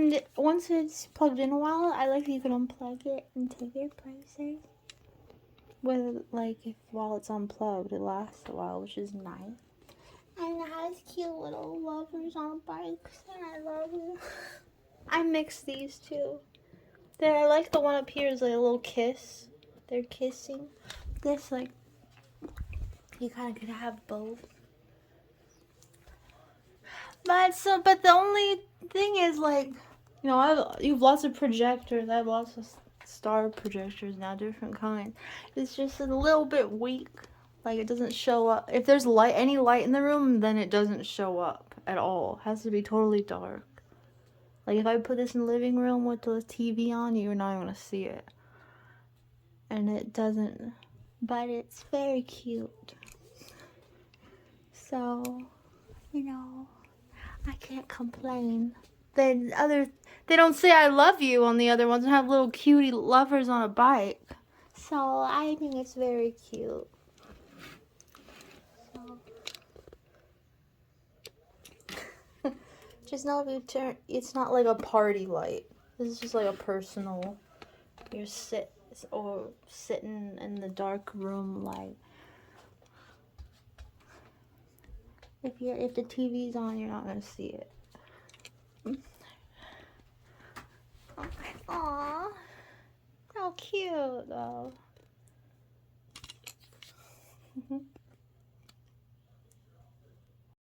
And once it's plugged in a while, I like that you can unplug it and take it places. With like while it's unplugged, it lasts a while, which is nice. And it has cute little lovers on bikes, and I love it. I mixed these two. I like the one up here is like a little kiss. They're kissing. This like you kind of could have both. But the only thing is like, you know, you have lots of projectors. I have lots of star projectors now, different kinds. It's just a little bit weak. Like it doesn't show up. If there's any light in the room, then it doesn't show up at all. It has to be totally dark. Like if I put this in the living room with the TV on, you're not even gonna see it. And it doesn't, but it's very cute. So, you know, I can't complain. They don't say I love you on the other ones. They have little cutie lovers on a bike. So I think it's very cute. So. Just know if you turn, it's not like a party light. This is just like a personal, you're sitting in the dark room light. If the TV's on, you're not gonna see it. Aww, how cute though.